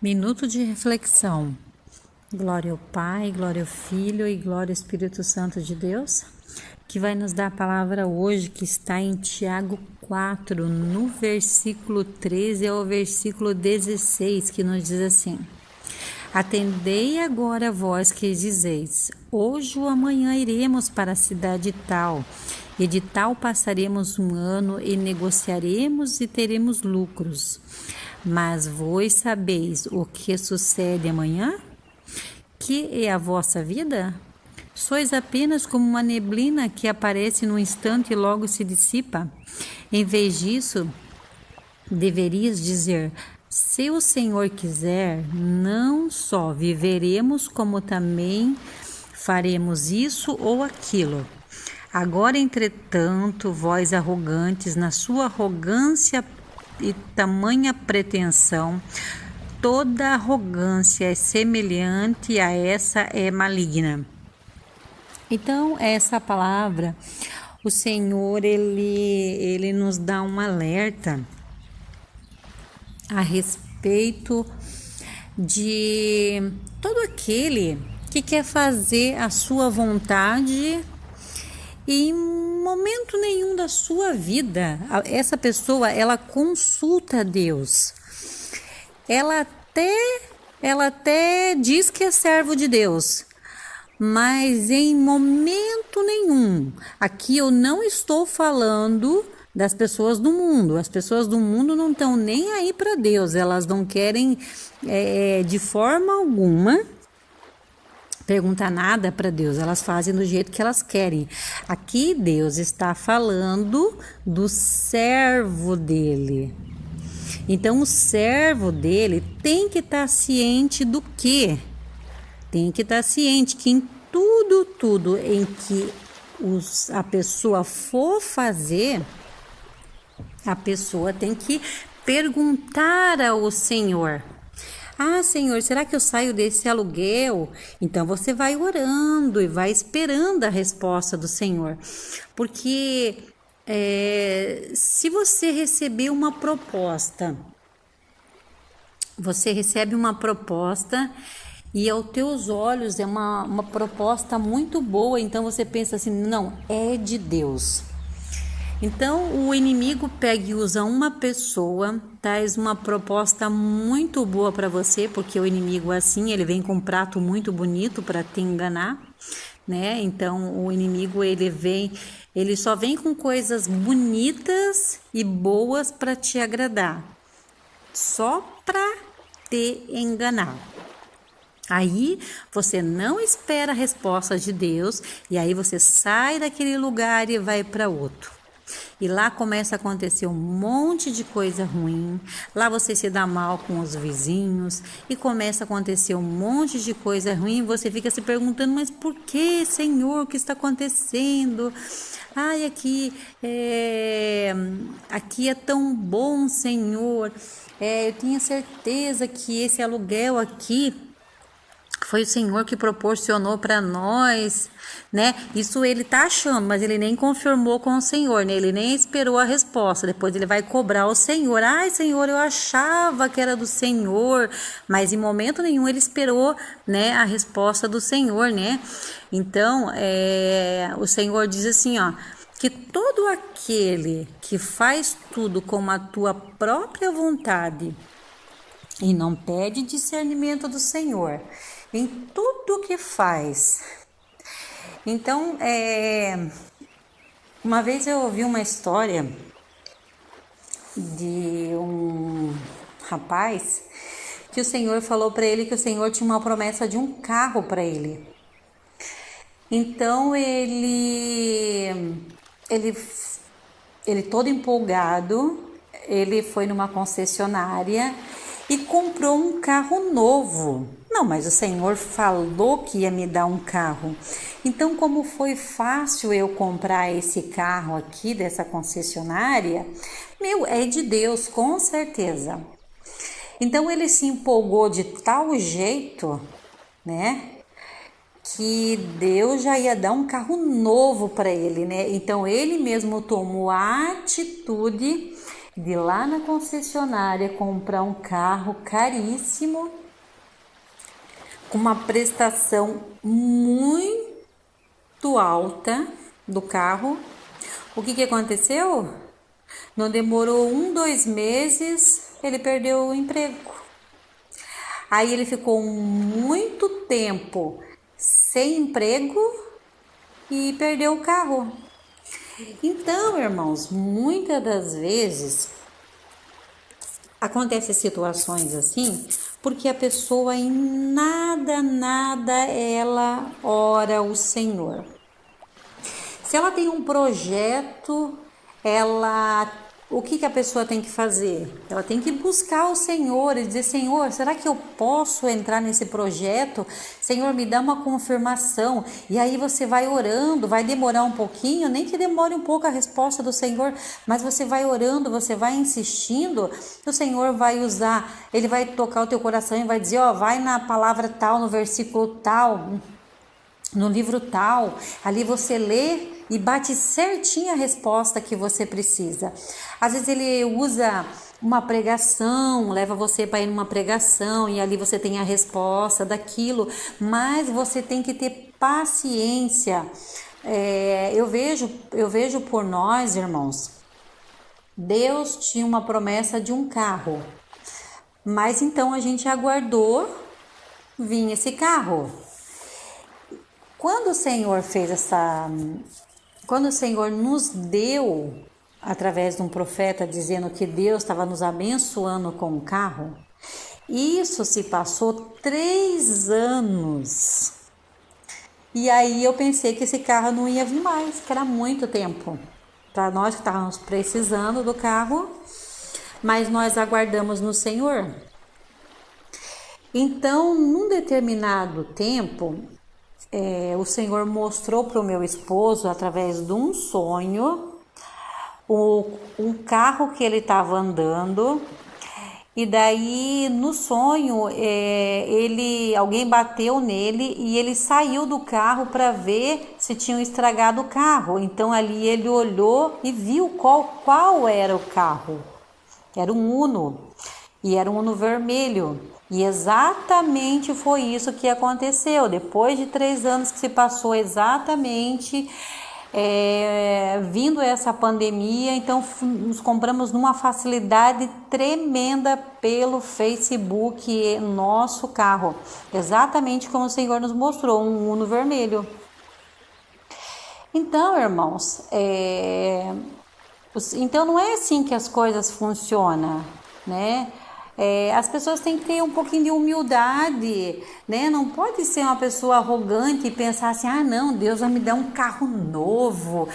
Minuto de reflexão. Glória ao Pai, glória ao Filho e glória ao Espírito Santo de Deus, que vai nos dar a palavra hoje, que está em Tiago 4, no versículo 13 ao versículo 16, que nos diz assim: Atendei agora vós que dizeis, hoje ou amanhã iremos para a cidade tal, e de tal passaremos um ano e negociaremos e teremos lucros. Mas vós sabeis o que sucede amanhã? Que é a vossa vida? Sois apenas como uma neblina que aparece num instante e logo se dissipa. Em vez disso, deverias dizer: se o Senhor quiser, não só viveremos, como também faremos isso ou aquilo. Agora, entretanto, vós arrogantes, na sua arrogância e tamanha pretensão, toda arrogância é semelhante a essa é maligna. Então, essa palavra, o Senhor, ele nos dá um alerta a respeito de todo aquele que quer fazer a sua vontade e em momento nenhum da sua vida, essa pessoa, ela consulta a Deus. Ela até diz que é servo de Deus, mas em momento nenhum, aqui eu não estou falando das pessoas do mundo. As pessoas do mundo não estão nem aí para Deus, elas não querem de forma alguma perguntar nada para Deus, elas fazem do jeito que elas querem. Aqui Deus está falando do servo dele. Então o servo dele tem que estar ciente do quê? Tem que estar ciente que em tudo em que a pessoa for fazer, a pessoa tem que perguntar ao Senhor: ah, Senhor, será que eu saio desse aluguel? Então você vai orando e vai esperando a resposta do Senhor. Porque se você receber uma proposta, você recebe uma proposta e aos teus olhos é uma proposta muito boa, então você pensa assim, não, é de Deus. Então o inimigo pega e usa uma pessoa, traz uma proposta muito boa para você, porque o inimigo assim, ele vem com um prato muito bonito para te enganar, né? Então o inimigo ele só vem com coisas bonitas e boas para te agradar, só para te enganar. Aí você não espera a resposta de Deus e aí você sai daquele lugar e vai para outro. E lá começa a acontecer um monte de coisa ruim, lá você se dá mal com os vizinhos e começa a acontecer um monte de coisa ruim, você fica se perguntando, mas por que, Senhor, o que está acontecendo? Ai, aqui é tão bom, Senhor, eu tinha certeza que esse aluguel aqui foi o Senhor que proporcionou para nós, né? Isso ele tá achando, mas ele nem confirmou com o Senhor, né? Ele nem esperou a resposta. Depois ele vai cobrar o Senhor. Ai, Senhor, eu achava que era do Senhor, mas em momento nenhum ele esperou, né, a resposta do Senhor, né? Então, o Senhor diz assim, ó, que todo aquele que faz tudo com a tua própria vontade e não pede discernimento do Senhor em tudo que faz. Então, uma vez eu ouvi uma história de um rapaz que o Senhor falou para ele que o Senhor tinha uma promessa de um carro para ele. Então, ele todo empolgado, ele foi numa concessionária e comprou um carro novo. Não, mas o Senhor falou que ia me dar um carro. Então, como foi fácil eu comprar esse carro aqui dessa concessionária, é de Deus, com certeza. Então, ele se empolgou de tal jeito, né, que Deus já ia dar um carro novo para ele, né? Então, ele mesmo tomou a atitude de ir lá na concessionária comprar um carro caríssimo, com uma prestação muito alta do carro. O que aconteceu? Não demorou 2 meses, ele perdeu o emprego. Aí ele ficou muito tempo sem emprego e perdeu o carro. Então, irmãos, muitas das vezes acontecem situações assim, porque a pessoa em nada ela ora o Senhor. Se ela tem um projeto, o que a pessoa tem que fazer? Ela tem que buscar o Senhor e dizer: Senhor, será que eu posso entrar nesse projeto? Senhor, me dá uma confirmação. E aí você vai orando, vai demorar um pouquinho, nem que demore um pouco a resposta do Senhor, mas você vai orando, você vai insistindo, o Senhor vai usar, Ele vai tocar o teu coração e vai dizer: ó, vai na palavra tal, no versículo tal, no livro tal, ali você lê e bate certinho a resposta que você precisa. Às vezes ele usa uma pregação, leva você para ir numa pregação e ali você tem a resposta daquilo, mas você tem que ter paciência. Eu vejo por nós, irmãos, Deus tinha uma promessa de um carro, mas então a gente aguardou vir esse carro. Quando o Senhor nos deu, através de um profeta, dizendo que Deus estava nos abençoando com o carro, isso se passou 3 anos. E aí eu pensei que esse carro não ia vir mais, que era muito tempo para nós que estávamos precisando do carro, mas nós aguardamos no Senhor. Então, num determinado tempo, o Senhor mostrou para o meu esposo, através de um sonho, um carro que ele estava andando, e daí no sonho alguém bateu nele e ele saiu do carro para ver se tinham estragado o carro. Então ali ele olhou e viu qual era o carro. Era um Uno, e era um Uno vermelho. E exatamente foi isso que aconteceu. Depois de 3 anos que se passou, exatamente vindo essa pandemia, então nos compramos numa facilidade tremenda pelo Facebook nosso carro, exatamente como o Senhor nos mostrou, um Uno vermelho. Então, irmãos, então não é assim que as coisas funcionam, né? As pessoas têm que ter um pouquinho de humildade, né? Não pode ser uma pessoa arrogante e pensar assim: ah, não, Deus vai me dar um carro novo,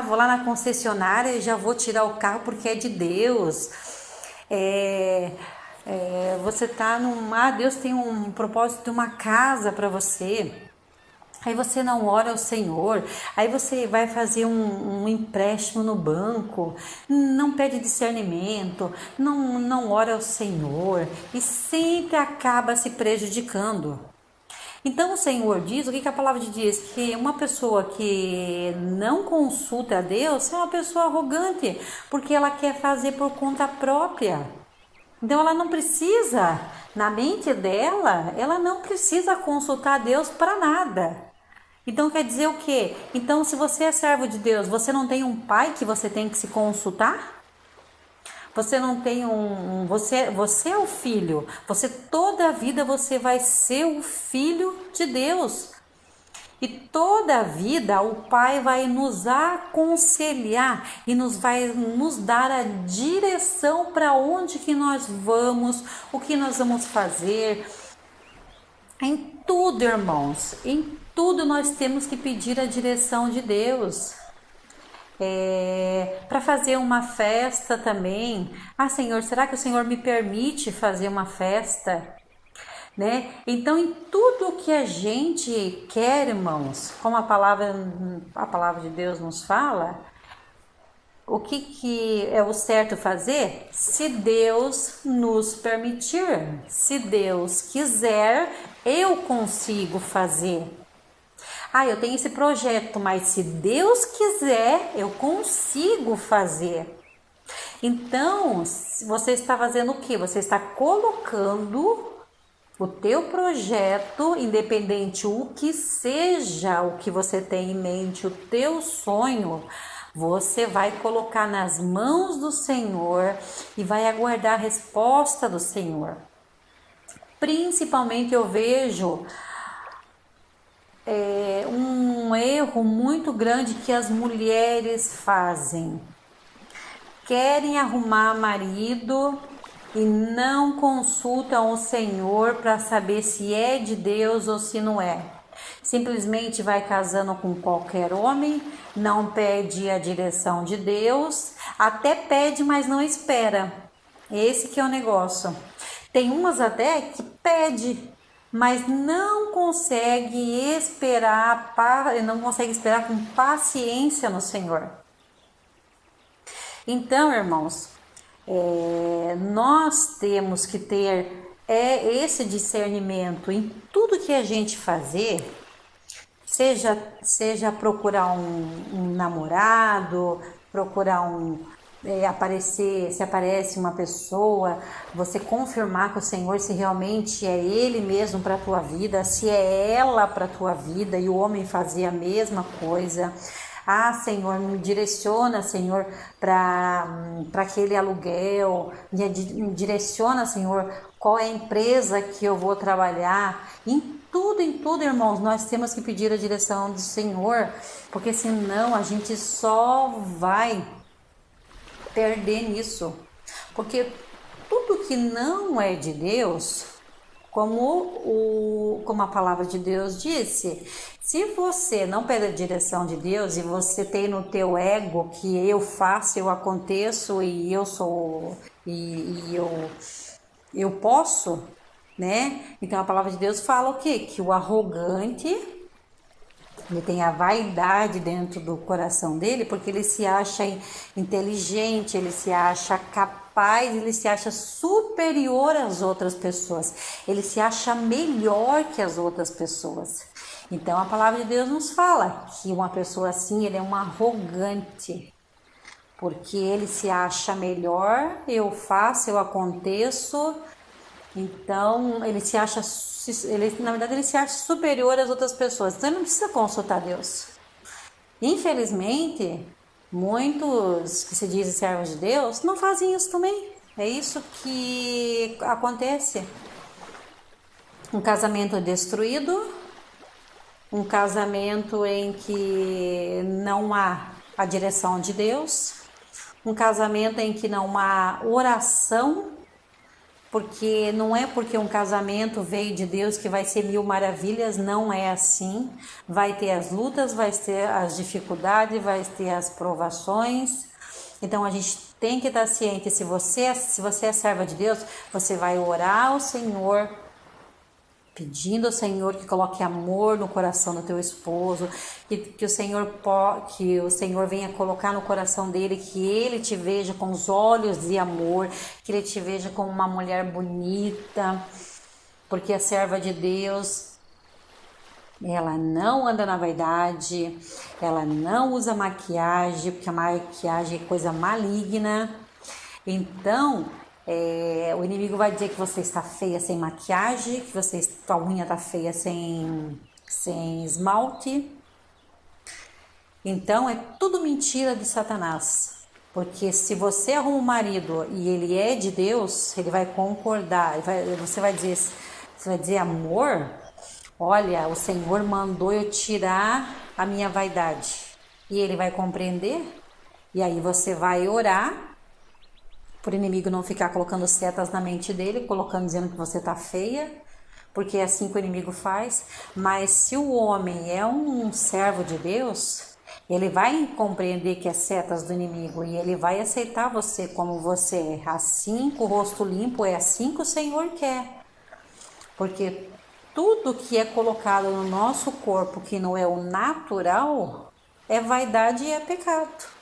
vou lá na concessionária e já vou tirar o carro porque é de Deus. Você tá Deus tem um propósito de uma casa para você. Aí você não ora ao Senhor, aí você vai fazer um empréstimo no banco, não pede discernimento, não ora ao Senhor e sempre acaba se prejudicando. Então o Senhor diz, o que a palavra diz? Que uma pessoa que não consulta a Deus é uma pessoa arrogante, porque ela quer fazer por conta própria. Então ela não precisa, na mente dela, ela não precisa consultar a Deus para nada. Então quer dizer o quê? Então, se você é servo de Deus, você não tem um pai que você tem que se consultar? Você não tem você é o filho. Você toda a vida você vai ser o filho de Deus. E toda a vida o Pai vai nos aconselhar e vai nos dar a direção para onde que nós vamos, o que nós vamos fazer. Em tudo, irmãos, em tudo nós temos que pedir a direção de Deus. Para fazer uma festa também. Senhor, será que o Senhor me permite fazer uma festa? Né? Então, em tudo que a gente quer, irmãos, como a palavra de Deus nos fala, o que é o certo fazer? Se Deus nos permitir, se Deus quiser, eu consigo fazer. Eu tenho esse projeto, mas se Deus quiser, eu consigo fazer. Então, você está fazendo o quê? Você está colocando o teu projeto, independente o que seja o que você tem em mente, o teu sonho, você vai colocar nas mãos do Senhor e vai aguardar a resposta do Senhor. Principalmente eu vejo um erro muito grande que as mulheres fazem. Querem arrumar marido e não consultam o Senhor para saber se é de Deus ou se não é. Simplesmente vai casando com qualquer homem, não pede a direção de Deus, até pede, mas não espera. Esse que é o negócio. Tem umas até que pede, mas não consegue esperar com paciência no Senhor. Então, irmãos, nós temos que ter esse discernimento em tudo que a gente fazer, seja procurar um namorado, procurar se aparece uma pessoa, você confirmar com o Senhor se realmente é Ele mesmo para a tua vida, se é ela para a tua vida, e o homem fazia a mesma coisa. Ah, Senhor, me direciona, Senhor, para aquele aluguel, me direciona, Senhor, qual é a empresa que eu vou trabalhar. Em tudo, irmãos, nós temos que pedir a direção do Senhor, porque senão a gente só vai perder nisso. Porque tudo que não é de Deus, como a palavra de Deus disse, se você não pede a direção de Deus e você tem no teu ego que eu faço, eu aconteço e eu sou e eu posso, né? Então a palavra de Deus fala o quê? Que o arrogante, ele tem a vaidade dentro do coração dele, porque ele se acha inteligente, ele se acha capaz, ele se acha superior às outras pessoas, ele se acha melhor que as outras pessoas. Então a palavra de Deus nos fala que uma pessoa assim, ele é um arrogante, porque ele se acha melhor, eu faço, eu aconteço. Então ele se acha, na verdade ele se acha superior às outras pessoas, então ele não precisa consultar Deus. Infelizmente, muitos que se dizem servos de Deus não fazem isso também. É isso que acontece. Um casamento destruído, um casamento em que não há a direção de Deus, um casamento em que não há oração, porque não é porque um casamento veio de Deus que vai ser mil maravilhas, não é assim. Vai ter as lutas, vai ter as dificuldades, vai ter as provações. Então a gente tem que estar ciente, se você é serva de Deus, você vai orar ao Senhor, pedindo ao Senhor que coloque amor no coração do teu esposo, que o Senhor venha colocar no coração dele, que ele te veja com os olhos de amor, que ele te veja como uma mulher bonita, porque a serva de Deus, ela não anda na vaidade, ela não usa maquiagem, porque a maquiagem é coisa maligna. Então o inimigo vai dizer que você está feia sem maquiagem, que tua unha está feia sem esmalte. Então é tudo mentira de Satanás, porque se você arruma um marido e ele é de Deus, ele vai concordar, você vai dizer amor, olha, o Senhor mandou eu tirar a minha vaidade, e ele vai compreender, e aí você vai orar por inimigo não ficar colocando setas na mente dele, dizendo que você tá feia, porque é assim que o inimigo faz. Mas se o homem é um servo de Deus, ele vai compreender que é setas do inimigo e ele vai aceitar você como você é, assim, com o rosto limpo, é assim que o Senhor quer. Porque tudo que é colocado no nosso corpo que não é o natural é vaidade e é pecado.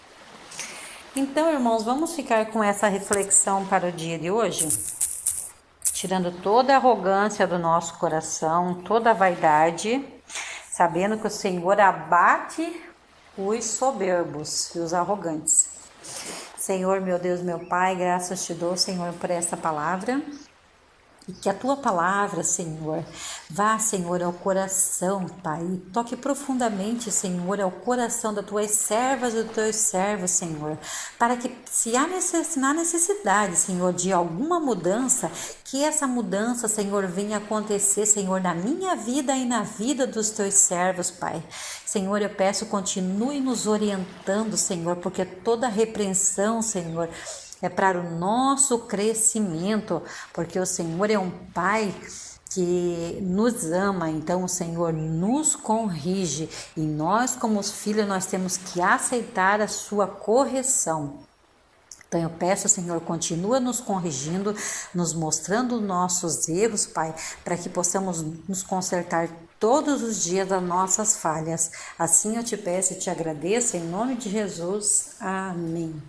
Então, irmãos, vamos ficar com essa reflexão para o dia de hoje, tirando toda a arrogância do nosso coração, toda a vaidade, sabendo que o Senhor abate os soberbos e os arrogantes. Senhor, meu Deus, meu Pai, graças te dou, Senhor, por essa palavra. E que a tua palavra, Senhor, vá, Senhor, ao coração, Pai, e toque profundamente, Senhor, ao coração das tuas servas e dos teus servos, Senhor, para que se há necessidade, Senhor, de alguma mudança, que essa mudança, Senhor, venha acontecer, Senhor, na minha vida e na vida dos teus servos, Pai. Senhor, eu peço, continue nos orientando, Senhor, porque toda repreensão, Senhor, é para o nosso crescimento, porque o Senhor é um Pai que nos ama, então o Senhor nos corrige e nós, como os filhos, nós temos que aceitar a sua correção. Então eu peço, Senhor, continua nos corrigindo, nos mostrando nossos erros, Pai, para que possamos nos consertar todos os dias das nossas falhas. Assim eu te peço e te agradeço, em nome de Jesus. Amém.